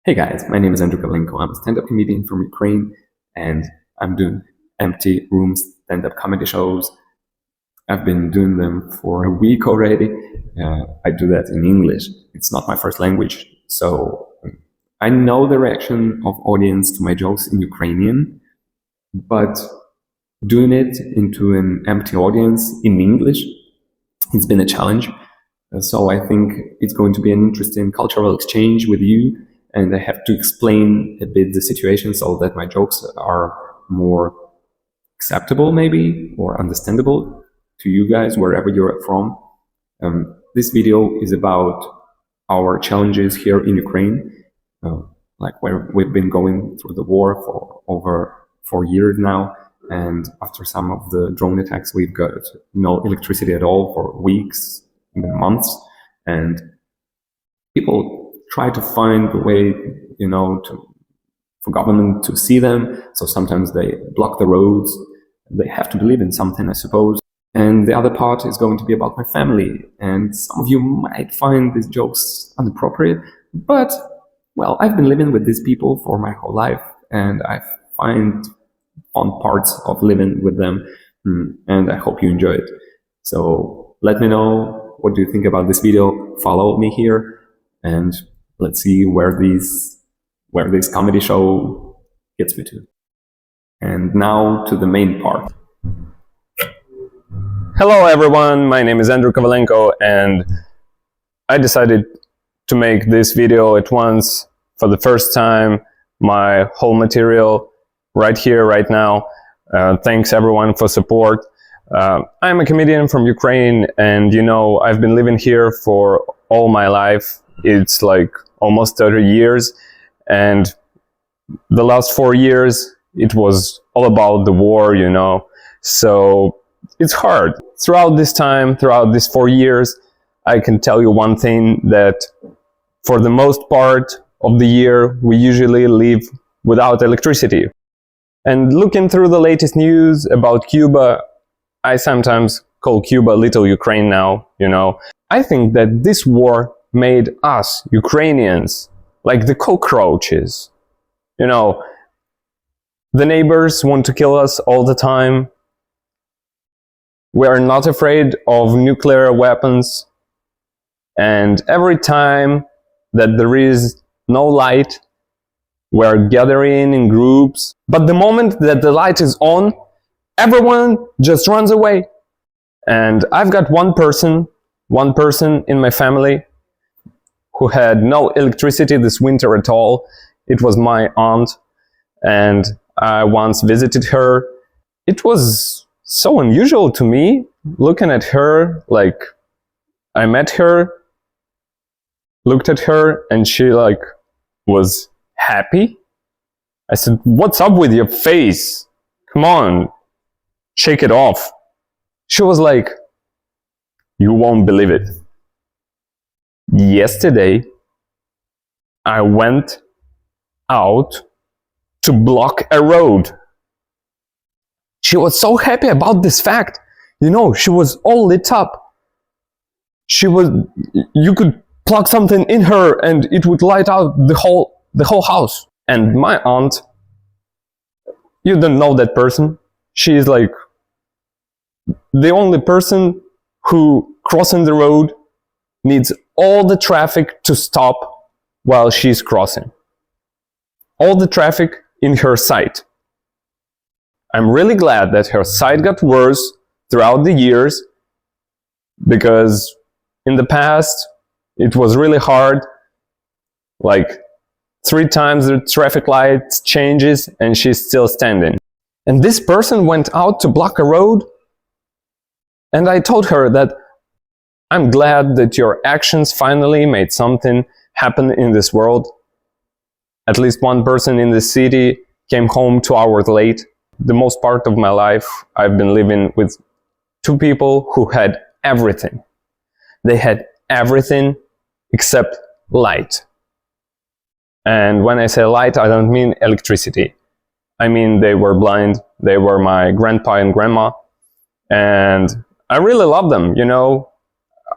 Hey guys, my name is Kovalenko. I'm a stand-up comedian from Ukraine, and I'm doing empty room stand-up comedy shows. I've been doing them for a week already. I do that in English. It's not my first language, so I know the reaction of audience to my jokes in Ukrainian, but doing it into an empty audience in English, it's been a challenge. So I think it's going to be an interesting cultural exchange with you, and I have to explain a bit the situation so that my jokes are more acceptable maybe, or understandable to you guys wherever you're from. This video is about our challenges here in Ukraine, like where we've been going through the war for over 4 years now, and after some of the drone attacks we've got no electricity at all for weeks, even months, and people try to find a way, for government to see them. So sometimes they block the roads. They have to believe in something, I suppose. And the other part is going to be about my family. And some of you might find these jokes inappropriate, but, well, I've been living with these people for my whole life, and I find fun parts of living with them, and I hope you enjoy it. So let me know, what do you think about this video? Follow me here, and let's see where this comedy show gets me to. And now to the main part. Hello everyone, my name is Kovalenko, and I decided to make this video at once for the first time, my whole material right here, right now. Thanks everyone for support. I'm a comedian from Ukraine, and I've been living here for all my life. It's like almost 30 years, and the last 4 years it was all about the war, so it's hard. Throughout this time, throughout these 4 years, I can tell you one thing, that for the most part of the year we usually live without electricity. And looking through the latest news about Cuba, I sometimes call Cuba Little Ukraine now, I think that this war made us, Ukrainians, like the cockroaches. The neighbors want to kill us all the time. We are not afraid of nuclear weapons. And every time that there is no light, we're gathering in groups. But the moment that the light is on, everyone just runs away. And I've got one person in my family who had no electricity this winter at all. It was my aunt, and I once visited her. It was so unusual to me, looking at her, like, I met her, looked at her, and she was happy. I said, "What's up with your face? Come on, shake it off." She was like, "You won't believe it. Yesterday, I went out to block a road." She was so happy about this fact. She was all lit up. You could plug something in her and it would light out the whole house. And my aunt, you don't know that person. She is like the only person who crossing the road needs all the traffic to stop while she's crossing. All the traffic in her sight. I'm really glad that her sight got worse throughout the years, because in the past it was really hard. Like 3 times the traffic lights changes and she's still standing. And this person went out to block a road, and I told her that I'm glad that your actions finally made something happen in this world. At least one person in the city came home 2 hours late. The most part of my life, I've been living with 2 people who had everything. They had everything except light. And when I say light, I don't mean electricity. I mean they were blind. They were my grandpa and grandma. And I really love them,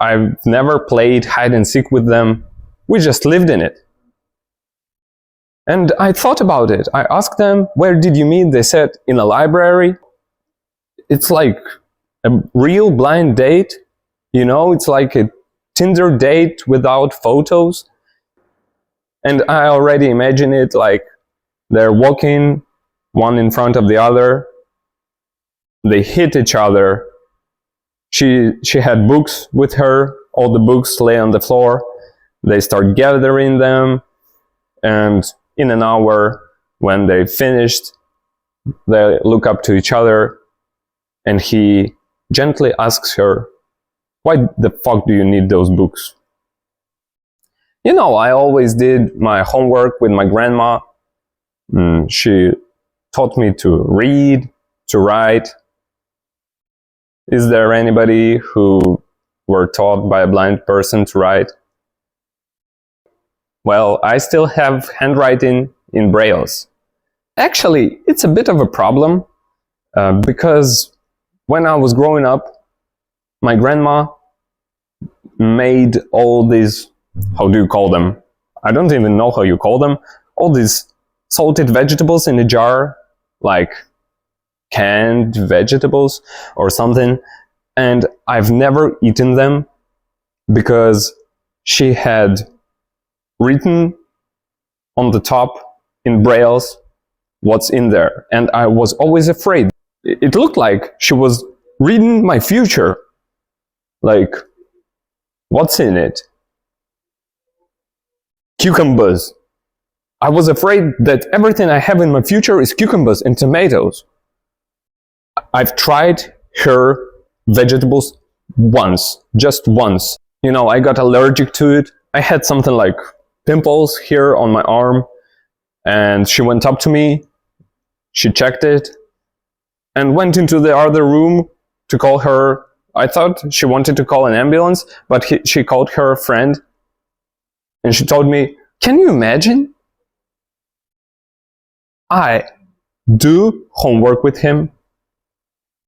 I've never played hide and seek with them. We just lived in it. And I thought about it. I asked them, where did you meet? They said, in a library. It's like a real blind date. You know, it's like a Tinder date without photos. And I already imagine it like they're walking one in front of the other. They hit each other. She had books with her. All the books lay on the floor. They start gathering them. And in an hour, when they finished, they look up to each other. And he gently asks her, why the fuck do you need those books? You know, I always did my homework with my grandma. She taught me to read, to write. Is there anybody who were taught by a blind person to write? Well, I still have handwriting in brailles. Actually, it's a bit of a problem because when I was growing up, my grandma made all these, how do you call them? I don't even know how you call them. All these salted vegetables in a jar, like canned vegetables or something. And I've never eaten them because she had written on the top in brailles what's in there. And I was always afraid. It looked like she was reading my future. Like, what's in it? Cucumbers. I was afraid that everything I have in my future is cucumbers and tomatoes. I've tried her vegetables once, just once. You know, I got allergic to it. I had something like pimples here on my arm, and she went up to me, she checked it, and went into the other room to call her. I thought she wanted to call an ambulance, but she called her friend, and she told me, can you imagine? I do homework with him,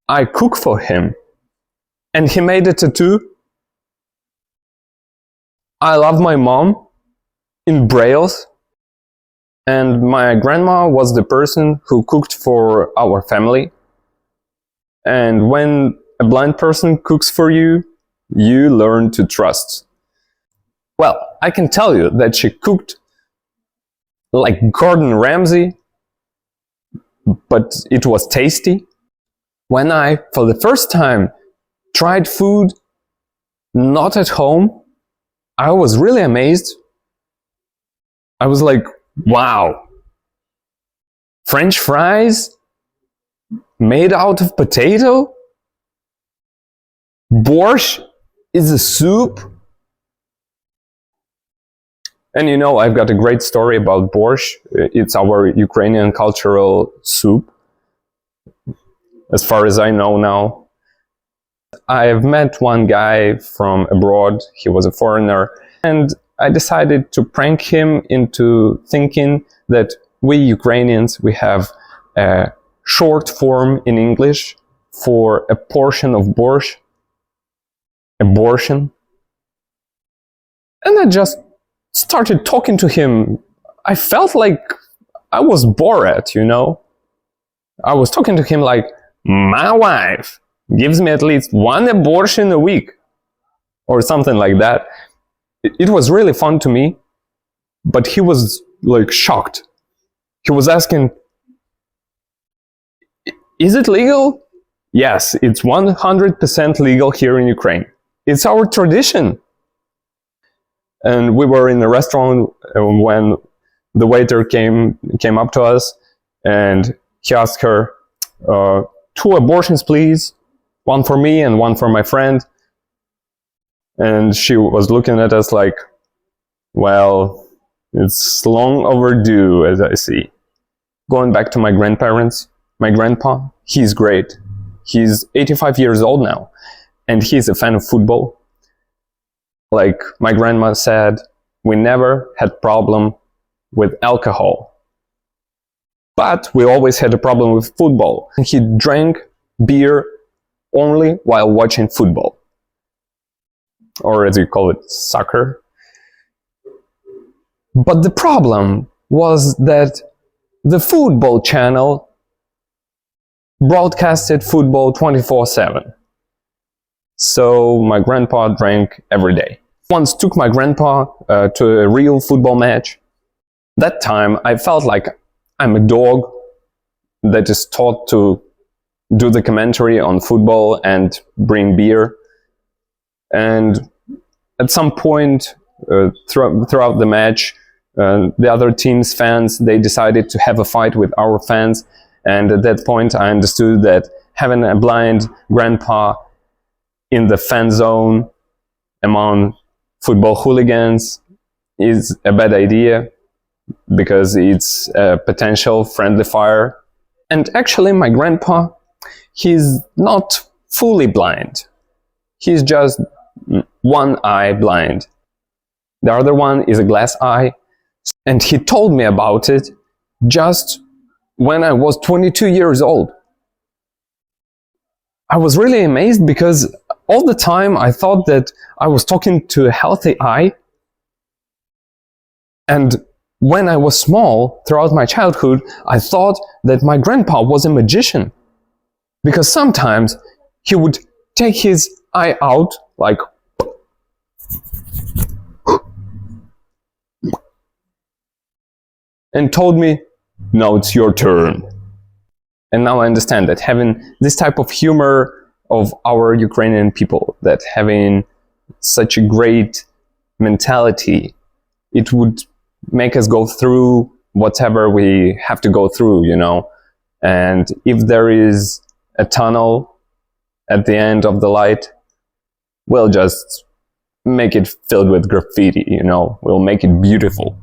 I cook for him, and he made a tattoo. I love my mom in brailles, and my grandma was the person who cooked for our family. And when a blind person cooks for you, you learn to trust. Well, I can tell you that she cooked like Gordon Ramsay, but it was tasty. When I, for the first time, tried food not at home, I was really amazed. I was like, wow, French fries made out of potato? Borscht is a soup? And you know, I've got a great story about borscht. It's our Ukrainian cultural soup, as far as I know now. I've met one guy from abroad. He was a foreigner, and I decided to prank him into thinking that we Ukrainians, we have a short form in English for a portion of borscht, abortion. And I just started talking to him. I felt like I was Borat, you know? I was talking to him like, my wife gives me at least one abortion a week, or something like that. It was really fun to me, but he was like shocked. He was asking, is it legal? Yes, it's 100% legal here in Ukraine. It's our tradition. And we were in a restaurant when the waiter came up to us, and he asked her, 2 abortions, please. 1 for me and 1 for my friend. And she was looking at us like, well, it's long overdue, as I see. Going back to my grandparents, my grandpa, he's great. He's 85 years old now, and he's a fan of football. Like my grandma said, we never had problem with alcohol, but we always had a problem with football. He drank beer only while watching football, or as you call it, soccer. But the problem was that the football channel broadcasted football 24/7. So my grandpa drank every day. Once took my grandpa to a real football match. That time I felt like I'm a dog that is taught to do the commentary on football and bring beer. And at some point throughout the match, the other team's fans, they decided to have a fight with our fans. And at that point I understood that having a blind grandpa in the fan zone among football hooligans is a bad idea, because it's a potential friendly fire. And actually my grandpa, he's not fully blind. He's just one eye blind. The other one is a glass eye. And he told me about it just when I was 22 years old. I was really amazed, because all the time I thought that I was talking to a healthy eye. And when I was small, throughout my childhood, I thought that my grandpa was a magician, because sometimes he would take his eye out like and told me, "Now it's your turn." And now I understand that having this type of humor of our Ukrainian people, that having such a great mentality, it would make us go through whatever we have to go through, you know. And if there is a tunnel at the end of the light, we'll just make it filled with graffiti, you know. We'll make it beautiful.